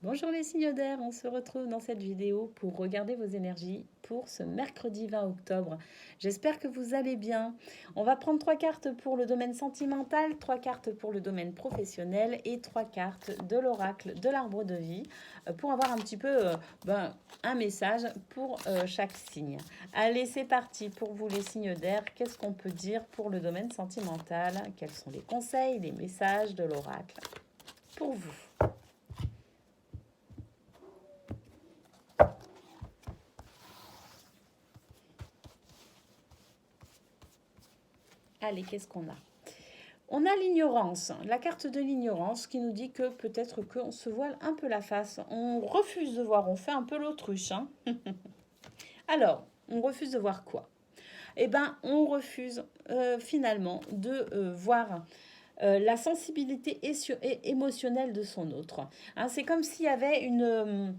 Bonjour les signes d'air, on se retrouve dans cette vidéo pour regarder vos énergies pour ce mercredi 20 octobre. J'espère que vous allez bien. On va prendre 3 cartes pour le domaine sentimental, 3 cartes pour le domaine professionnel et 3 cartes de l'oracle de l'arbre de vie pour avoir un petit peu un message pour chaque signe. Allez, c'est parti pour vous les signes d'air. Qu'est-ce qu'on peut dire pour le domaine sentimental? Quels sont les conseils, les messages de l'oracle pour vous? Allez, qu'est-ce qu'on a? On a l'ignorance, la carte de l'ignorance qui nous dit que peut-être qu'on se voile un peu la face. On refuse de voir, on fait un peu l'autruche. Hein. Alors, on refuse de voir quoi? Eh bien, on refuse finalement de voir la sensibilité émotionnelle de son autre. Hein, c'est comme s'il y avait une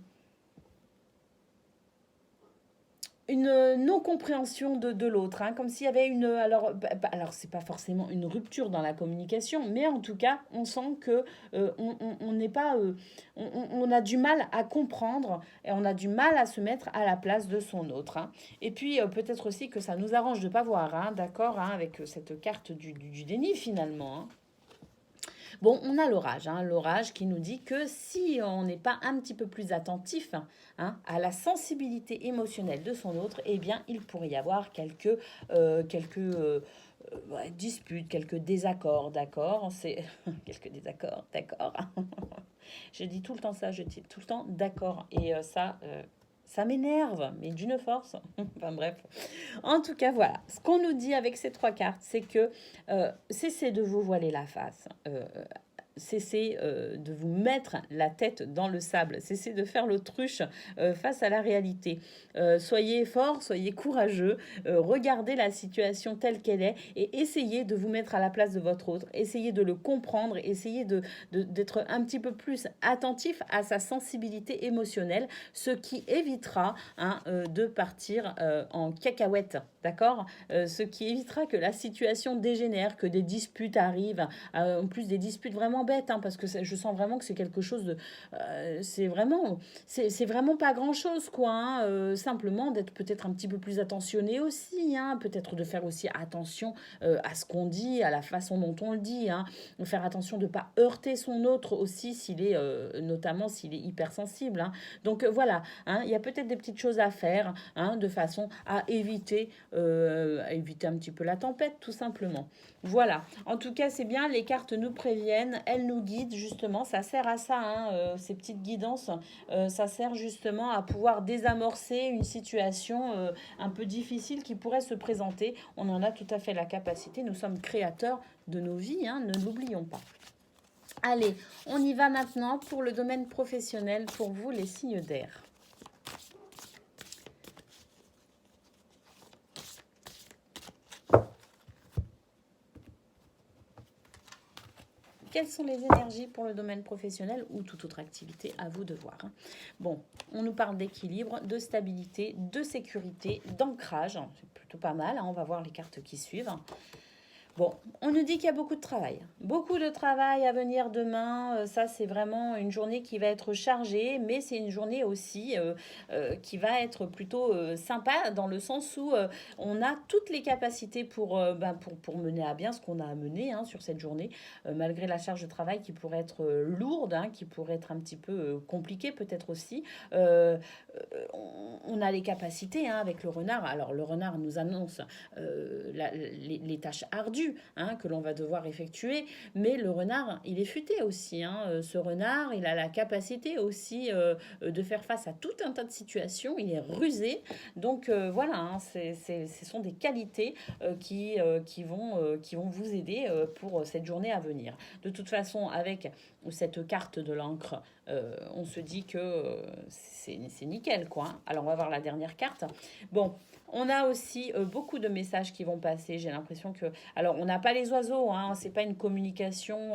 non-compréhension de l'autre, hein, comme s'il y avait une... Alors c'est pas forcément une rupture dans la communication, mais en tout cas, on sent que on n'est pas... on a du mal à comprendre et on a du mal à se mettre à la place de son autre. Hein. Et puis, peut-être aussi que ça nous arrange de pas voir, hein, d'accord, hein, avec cette carte du déni finalement. Hein. Bon, on a l'orage, hein, l'orage qui nous dit que si on n'est pas un petit peu plus attentif hein, à la sensibilité émotionnelle de son autre, eh bien, il pourrait y avoir quelques disputes, quelques désaccords, d'accord. C'est quelques désaccords, d'accord. Je dis tout le temps ça, je dis tout le temps d'accord. Et ça m'énerve, mais d'une force. Enfin bref. En tout cas, voilà. Ce qu'on nous dit avec ces 3 cartes, c'est que cessez de vous voiler la face. Cessez de vous mettre la tête dans le sable, cessez de faire l'autruche face à la réalité. Soyez fort, soyez courageux, regardez la situation telle qu'elle est et essayez de vous mettre à la place de votre autre, essayez de le comprendre, essayez d'être un petit peu plus attentif à sa sensibilité émotionnelle, ce qui évitera hein, de partir en cacahuète, d'accord Ce qui évitera que la situation dégénère, que des disputes arrivent, en plus des disputes vraiment bêtes, hein, parce que je sens vraiment que c'est quelque chose de... c'est vraiment pas grand-chose, quoi. Hein, simplement d'être peut-être un petit peu plus attentionné aussi, hein, peut-être de faire aussi attention à ce qu'on dit, à la façon dont on le dit, hein, faire attention de ne pas heurter son autre aussi, notamment s'il est hypersensible. Hein. Donc voilà, hein, il y a peut-être des petites choses à faire hein, de façon à éviter un petit peu la tempête, tout simplement. Voilà. En tout cas, c'est bien. Les cartes nous préviennent, elles nous guident justement. Ça sert à ça, hein, ces petites guidances. Ça sert justement à pouvoir désamorcer une situation un peu difficile qui pourrait se présenter. On en a tout à fait la capacité. Nous sommes créateurs de nos vies, hein, ne l'oublions pas. Allez, on y va maintenant pour le domaine professionnel, pour vous les signes d'air. Quelles sont les énergies pour le domaine professionnel ou toute autre activité? À vous de voir. Hein. Bon, on nous parle d'équilibre, de stabilité, de sécurité, d'ancrage. C'est plutôt pas mal. Hein. On va voir les cartes qui suivent. Bon, on nous dit qu'il y a beaucoup de travail. Beaucoup de travail à venir demain. Ça, c'est vraiment une journée qui va être chargée, mais c'est une journée aussi qui va être plutôt sympa dans le sens où on a toutes les capacités pour mener à bien ce qu'on a à mener hein, sur cette journée, malgré la charge de travail qui pourrait être lourde, hein, qui pourrait être un petit peu compliquée peut-être aussi. On a les capacités hein, avec le renard. Alors, le renard nous annonce les tâches ardues hein, que l'on va devoir effectuer. Mais le renard, il est futé aussi. Hein. Ce renard, il a la capacité aussi de faire face à tout un tas de situations. Il est rusé. Donc voilà, hein, ce sont des qualités qui vont vous aider pour cette journée à venir. De toute façon, avec cette carte de l'encre, on se dit que c'est nickel, quoi. Hein. Alors, on va voir la dernière carte. Bon, on a aussi beaucoup de messages qui vont passer. J'ai l'impression que... Alors, on n'a pas les oiseaux, hein, c'est pas une communication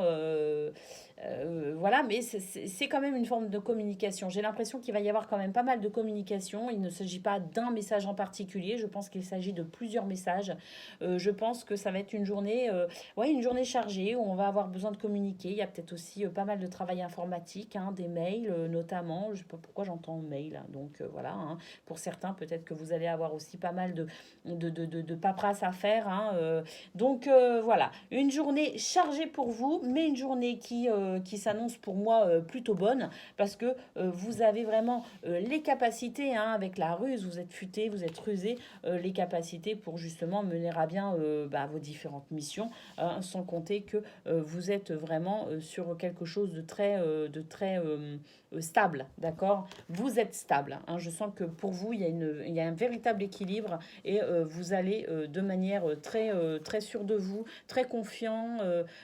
Voilà, mais c'est quand même une forme de communication. J'ai l'impression qu'il va y avoir quand même pas mal de communication. Il ne s'agit pas d'un message en particulier. Je pense qu'il s'agit de plusieurs messages. Je pense que ça va être une journée, ouais, une journée chargée où on va avoir besoin de communiquer. Il y a peut-être aussi pas mal de travail informatique, hein, des mails notamment. Je ne sais pas pourquoi j'entends mail. Donc voilà, hein. Pour certains, peut-être que vous allez avoir aussi pas mal de paperasse à faire, hein. Donc voilà, une journée chargée pour vous, mais une journée qui s'annonce pour moi plutôt bonne, parce que vous avez vraiment les capacités, hein, avec la ruse, vous êtes futé, vous êtes rusé, les capacités pour justement mener à bien vos différentes missions, hein, sans compter que vous êtes vraiment sur quelque chose de très stable, d'accord. Vous êtes stable, hein. Je sens que pour vous, il y a un véritable équilibre et vous allez de manière très sûre de vous, très confiant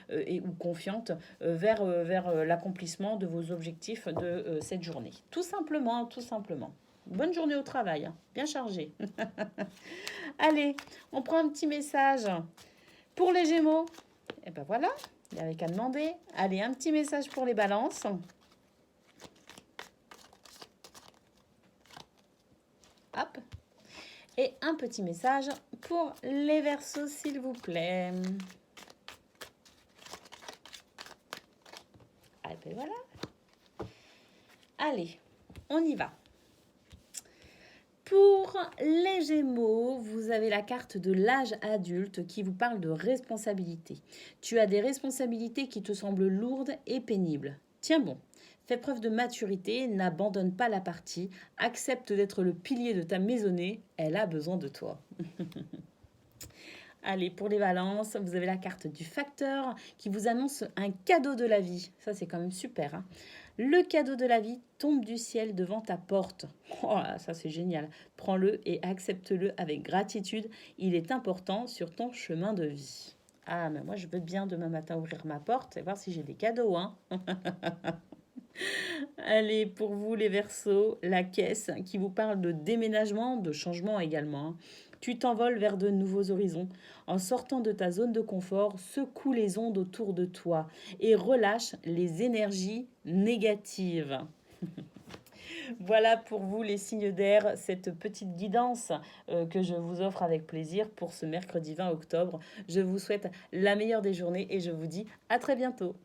et ou confiante vers l'accomplissement de vos objectifs de cette journée. Tout simplement, tout simplement. Bonne journée au travail, hein, bien chargé. Allez, on prend un petit message pour les Gémeaux. Et ben voilà, il n'y avait qu'à demander. Allez, un petit message pour les Balances. Hop. Et un petit message pour les Verseaux, s'il vous plaît. Ah ben voilà. Allez, on y va. Pour les Gémeaux, vous avez la carte de l'âge adulte qui vous parle de responsabilité. Tu as des responsabilités qui te semblent lourdes et pénibles. Tiens bon, fais preuve de maturité, n'abandonne pas la partie, accepte d'être le pilier de ta maisonnée, elle a besoin de toi. Allez, pour les balances, vous avez la carte du facteur qui vous annonce un cadeau de la vie. Ça, c'est quand même super, hein. Le cadeau de la vie tombe du ciel devant ta porte. Oh, ça, c'est génial. Prends-le et accepte-le avec gratitude. Il est important sur ton chemin de vie. Ah, mais moi, je veux bien demain matin ouvrir ma porte et voir si j'ai des cadeaux, hein. Allez, pour vous les Verseaux, la caisse qui vous parle de déménagement, de changement également, hein. Tu t'envoles vers de nouveaux horizons. En sortant de ta zone de confort, secoue les ondes autour de toi et relâche les énergies négatives. Voilà pour vous les signes d'air, cette petite guidance que je vous offre avec plaisir pour ce mercredi 20 octobre. Je vous souhaite la meilleure des journées et je vous dis à très bientôt.